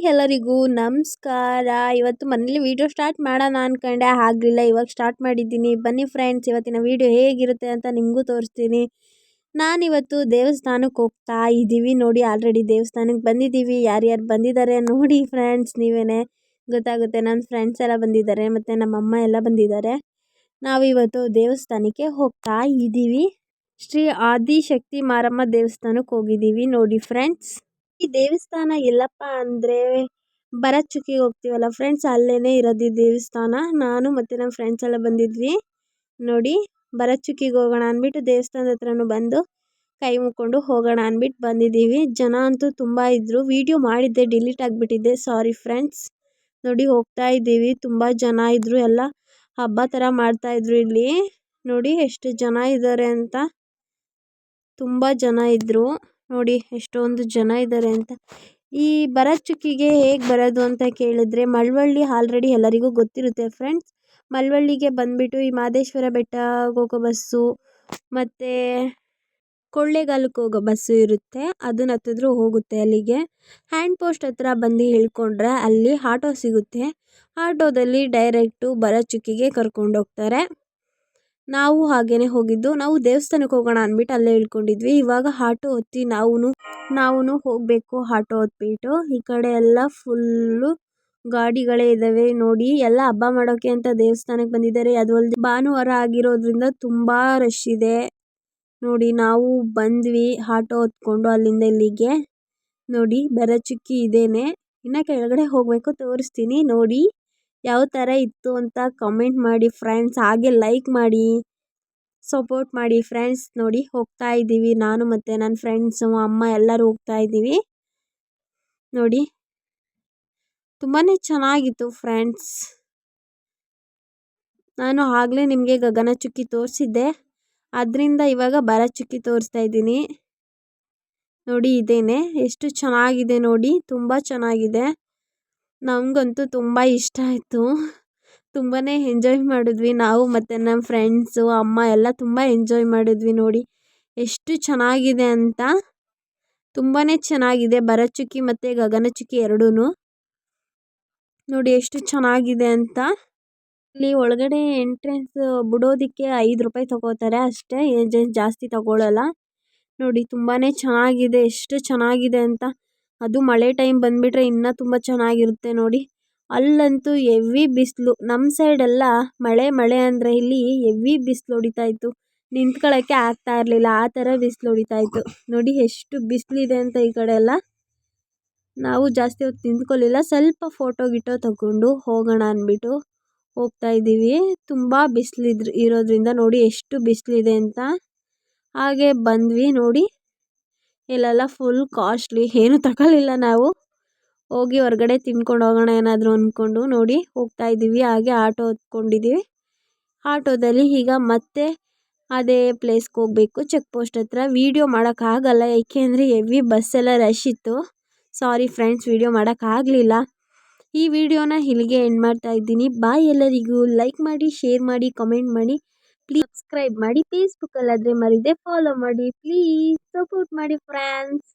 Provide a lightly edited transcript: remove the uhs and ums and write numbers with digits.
ಎಲ್ಲರಿಗೂ ನಮಸ್ಕಾರ. ಇವತ್ತು ಮನೇಲಿ ವಿಡಿಯೋ ಸ್ಟಾರ್ಟ್ ಮಾಡೋಣ ಅನ್ಕೊಂಡೆ, ಆಗಲಿಲ್ಲ. ಇವಾಗ ಸ್ಟಾರ್ಟ್ ಮಾಡಿದ್ದೀನಿ. ಬನ್ನಿ ಫ್ರೆಂಡ್ಸ್, ಇವತ್ತಿನ ವಿಡಿಯೋ ಹೇಗಿರುತ್ತೆ ಅಂತ ನಿಮಗೂ ತೋರಿಸ್ತೀನಿ. ನಾನಿವತ್ತು ದೇವಸ್ಥಾನಕ್ಕೆ ಹೋಗ್ತಾ ಇದ್ದೀವಿ. ನೋಡಿ, ಆಲ್ರೆಡಿ ದೇವಸ್ಥಾನಕ್ಕೆ ಬಂದಿದ್ದೀವಿ. ಯಾರ್ಯಾರು ಬಂದಿದ್ದಾರೆ ನೋಡಿ ಫ್ರೆಂಡ್ಸ್, ನೀವೇ ಗೊತ್ತಾಗುತ್ತೆ. ನನ್ನ ಫ್ರೆಂಡ್ಸ್ ಎಲ್ಲ ಬಂದಿದ್ದಾರೆ ಮತ್ತು ನಮ್ಮಮ್ಮ ಎಲ್ಲ ಬಂದಿದ್ದಾರೆ. ನಾವು ಇವತ್ತು ದೇವಸ್ಥಾನಕ್ಕೆ ಹೋಗ್ತಾ ಇದ್ದೀವಿ. ಶ್ರೀ ಆದಿಶಕ್ತಿ ಮಾರಮ್ಮ ದೇವಸ್ಥಾನಕ್ಕೆ ಹೋಗಿದ್ದೀವಿ ನೋಡಿ ಫ್ರೆಂಡ್ಸ್. ಈ ದೇವಸ್ಥಾನ ಎಲ್ಲಪ್ಪ ಅಂದರೆ ಭರಚುಕ್ಕಿಗೆ ಹೋಗ್ತೀವಲ್ಲ ಫ್ರೆಂಡ್ಸ್, ಅಲ್ಲೇ ಇರೋದು ಈ ದೇವಸ್ಥಾನ. ನಾನು ಮತ್ತು ನಮ್ಮ ಫ್ರೆಂಡ್ಸ್ ಎಲ್ಲ ಬಂದಿದ್ವಿ. ನೋಡಿ, ಭರಚುಕ್ಕಿಗೆ ಹೋಗೋಣ ಅಂದ್ಬಿಟ್ಟು ದೇವಸ್ಥಾನದ ಹತ್ರನೂ ಬಂದು ಕೈ ಮುಕ್ಕೊಂಡು ಹೋಗೋಣ ಅಂದ್ಬಿಟ್ಟು ಬಂದಿದ್ದೀವಿ. ಜನ ಅಂತೂ ತುಂಬ ಇದ್ದರು. ವಿಡಿಯೋ ಮಾಡಿದ್ದೆ, ಡಿಲೀಟ್ ಆಗಿಬಿಟ್ಟಿದ್ದೆ, ಸಾರಿ ಫ್ರೆಂಡ್ಸ್. ನೋಡಿ, ಹೋಗ್ತಾ ಇದ್ದೀವಿ. ತುಂಬ ಜನ ಇದ್ದರು. ಎಲ್ಲ ಹಬ್ಬ ಥರ ಮಾಡ್ತಾಯಿದ್ರು ಇಲ್ಲಿ. ನೋಡಿ ಎಷ್ಟು ಜನ ಇದ್ದಾರೆ ಅಂತ. ತುಂಬ ಜನ ಇದ್ದರು. ನೋಡಿ ಎಷ್ಟೊಂದು ಜನ ಇದ್ದಾರೆ ಅಂತ. ಈ ಭರಚುಕ್ಕಿಗೆ ಹೇಗೆ ಬರೋದು ಅಂತ ಕೇಳಿದ್ರೆ, ಮಳವಳ್ಳಿ ಆಲ್ರೆಡಿ ಎಲ್ಲರಿಗೂ ಗೊತ್ತಿರುತ್ತೆ ಫ್ರೆಂಡ್ಸ್. ಮಳವಳ್ಳಿಗೆ ಬಂದುಬಿಟ್ಟು ಈ ಮಹದೇಶ್ವರ ಬೆಟ್ಟ ಹೋಗೋ ಬಸ್ಸು ಮತ್ತು ಕೊಳ್ಳೇಗಾಲಕ್ಕೆ ಹೋಗೋ ಬಸ್ಸು ಇರುತ್ತೆ. ಅದನ್ನ ಹತ್ತಿದ್ರು ಹೋಗುತ್ತೆ ಅಲ್ಲಿಗೆ. ಹ್ಯಾಂಡ್ ಪೋಸ್ಟ್ ಹತ್ರ ಬಂದು ಹೇಳ್ಕೊಂಡ್ರೆ ಅಲ್ಲಿ ಆಟೋ ಸಿಗುತ್ತೆ. ಆಟೋದಲ್ಲಿ ಡೈರೆಕ್ಟು ಭರಚುಕ್ಕಿಗೆ ಕರ್ಕೊಂಡೋಗ್ತಾರೆ. ನಾವು ಹಾಗೇ ಹೋಗಿದ್ದು. ನಾವು ದೇವಸ್ಥಾನಕ್ಕೆ ಹೋಗೋಣ ಅಂದ್ಬಿಟ್ಟು ಅಲ್ಲೇ ಇಳ್ಕೊಂಡಿದ್ವಿ. ಇವಾಗ ಆಟೋ ಹತ್ತಿ ನಾವು ಹೋಗಬೇಕು. ಆಟೋ ಹತ್ಬಿಟ್ಟು ಈ ಕಡೆ ಎಲ್ಲ ಫುಲ್ಲು ಗಾಡಿಗಳೇ ಇದ್ದಾವೆ. ನೋಡಿ, ಎಲ್ಲ ಹಬ್ಬ ಮಾಡೋಕ್ಕೆ ಅಂತ ದೇವಸ್ಥಾನಕ್ಕೆ ಬಂದಿದ್ದಾರೆ. ಅದು ಅಲ್ಲದೆ ಭಾನುವಾರ ಆಗಿರೋದ್ರಿಂದ ತುಂಬ ರಶ್ ಇದೆ. ನೋಡಿ, ನಾವು ಬಂದ್ವಿ ಆಟೋ ಹತ್ಕೊಂಡು ಅಲ್ಲಿಂದ ಇಲ್ಲಿಗೆ. ನೋಡಿ, ಭರಚುಕ್ಕಿ ಇದೇನೆ. ಇನ್ನು ಕೆಳಗಡೆ ಹೋಗಬೇಕು, ತೋರಿಸ್ತೀನಿ. ನೋಡಿ ಯಾವ ಥರ ಇತ್ತು ಅಂತ ಕಮೆಂಟ್ ಮಾಡಿ ಫ್ರೆಂಡ್ಸ್. ಹಾಗೆ ಲೈಕ್ ಮಾಡಿ, ಸಪೋರ್ಟ್ ಮಾಡಿ ಫ್ರೆಂಡ್ಸ್. ನೋಡಿ, ಹೋಗ್ತಾ ಇದ್ದೀವಿ. ನಾನು ಮತ್ತು ನನ್ನ ಫ್ರೆಂಡ್ಸು, ಅಮ್ಮ ಎಲ್ಲರೂ ಹೋಗ್ತಾ ಇದ್ದೀವಿ. ನೋಡಿ, ತುಂಬಾ ಚೆನ್ನಾಗಿತ್ತು ಫ್ರೆಂಡ್ಸ್. ನಾನು ಆಗಲೇ ನಿಮಗೆ ಗಗನಚುಕ್ಕಿ ತೋರಿಸಿದ್ದೆ, ಅದರಿಂದ ಇವಾಗ ಭರಚುಕ್ಕಿ ತೋರಿಸ್ತಾ ಇದ್ದೀನಿ. ನೋಡಿ, ಇದೇನೆ. ಎಷ್ಟು ಚೆನ್ನಾಗಿದೆ ನೋಡಿ, ತುಂಬ ಚೆನ್ನಾಗಿದೆ. ನಮಗಂತೂ ತುಂಬ ಇಷ್ಟ ಆಯಿತು. ತುಂಬಾ ಎಂಜಾಯ್ ಮಾಡಿದ್ವಿ ನಾವು ಮತ್ತು ನಮ್ಮ ಫ್ರೆಂಡ್ಸು, ಅಮ್ಮ ಎಲ್ಲ ತುಂಬ ಎಂಜಾಯ್ ಮಾಡಿದ್ವಿ. ನೋಡಿ ಎಷ್ಟು ಚೆನ್ನಾಗಿದೆ ಅಂತ. ತುಂಬಾ ಚೆನ್ನಾಗಿದೆ ಭರಚುಕ್ಕಿ ಮತ್ತು ಗಗನಚುಕ್ಕಿ ಎರಡೂ. ನೋಡಿ ಎಷ್ಟು ಚೆನ್ನಾಗಿದೆ ಅಂತ. ಇಲ್ಲಿ ಒಳಗಡೆ ಎಂಟ್ರೆನ್ಸ್ ಬಿಡೋದಕ್ಕೆ 5 ರೂಪಾಯಿ ತಗೋತಾರೆ ಅಷ್ಟೇ, ಜಾಸ್ತಿ ತಗೊಳ್ಳಲ್ಲ. ನೋಡಿ, ತುಂಬಾ ಚೆನ್ನಾಗಿದೆ. ಎಷ್ಟು ಚೆನ್ನಾಗಿದೆ ಅಂತ. ಅದು ಮಳೆ ಟೈಮ್ ಬಂದುಬಿಟ್ರೆ ಇನ್ನೂ ತುಂಬ ಚೆನ್ನಾಗಿರುತ್ತೆ. ನೋಡಿ, ಅಲ್ಲಂತೂ ಹೆವಿ ಬಿಸಿಲು. ನಮ್ಮ ಸೈಡೆಲ್ಲ ಮಳೆ ಅಂದರೆ ಇಲ್ಲಿ ಹೆವಿ ಬಿಸಿಲು ಹೊಡಿತಾ ಇತ್ತು. ನಿಂತ್ಕೊಳ್ಳೋಕ್ಕೆ ಆಗ್ತಾ ಇರಲಿಲ್ಲ, ಆ ಥರ ಬಿಸಿಲು ಹೊಡಿತಾ ಇತ್ತು. ನೋಡಿ ಎಷ್ಟು ಬಿಸಿಲಿದೆ ಅಂತ. ಈ ಕಡೆ ಎಲ್ಲ ನಾವು ಜಾಸ್ತಿ ಹೊತ್ತು ನಿಂತ್ಕೊಳ್ಳಿಲ್ಲ, ಸ್ವಲ್ಪ ಫೋಟೋ ತಗೊಂಡು ಹೋಗೋಣ ಅಂದ್ಬಿಟ್ಟು ಹೋಗ್ತಾ ಇದ್ದೀವಿ. ತುಂಬ ಬಿಸಿಲು ಇರೋದ್ರಿಂದ ನೋಡಿ ಎಷ್ಟು ಬಿಸಿಲಿದೆ ಅಂತ. ಹಾಗೆ ಬಂದ್ವಿ. ನೋಡಿ, ಇಲ್ಲೆಲ್ಲ ಫುಲ್ ಕಾಸ್ಟ್ಲಿ. ಏನು ತಗೊಳ್ಳಿಲ್ಲ ನಾವು. ಹೋಗಿ ಹೊರಗಡೆ ತಿನ್ಕೊಂಡು ಹೋಗೋಣ ಏನಾದರೂ ಅಂದ್ಕೊಂಡು ನೋಡಿ ಹೋಗ್ತಾ ಇದ್ದೀವಿ. ಹಾಗೆ ಆಟೋ ಹತ್ಕೊಂಡಿದ್ದೀವಿ. ಆಟೋದಲ್ಲಿ ಈಗ ಮತ್ತೆ ಅದೇ ಪ್ಲೇಸ್ಗೆ ಹೋಗಬೇಕು, ಚೆಕ್ ಪೋಸ್ಟ್ ಹತ್ರ. ವೀಡಿಯೋ ಮಾಡೋಕ್ಕಾಗಲ್ಲ, ಏಕೆಂದರೆ ಹೆವಿ ಬಸ್ಸೆಲ್ಲ ರಶ್ ಇತ್ತು. ಸಾರಿ ಫ್ರೆಂಡ್ಸ್, ವೀಡಿಯೋ ಮಾಡೋಕ್ಕಾಗಲಿಲ್ಲ. ಈ ವಿಡಿಯೋನ ಇಲ್ಲಿಗೆ ಎಂಡ್ ಮಾಡ್ತಾ ಇದ್ದೀನಿ. ಬಾಯ್ ಎಲ್ಲರಿಗೂ. ಲೈಕ್ ಮಾಡಿ, ಶೇರ್ ಮಾಡಿ, ಕಮೆಂಟ್ ಮಾಡಿ, ಪ್ಲೀಸ್ ಸಬ್ಸ್ಕ್ರೈಬ್ ಮಾಡಿ. ಫೇಸ್ಬುಕ್ಕಲ್ಲಾದರೆ ಮರಿದೆ ಫಾಲೋ ಮಾಡಿ. ಪ್ಲೀಸ್ ಸಪೋರ್ಟ್ ಮಾಡಿ ಫ್ರೆಂಡ್ಸ್.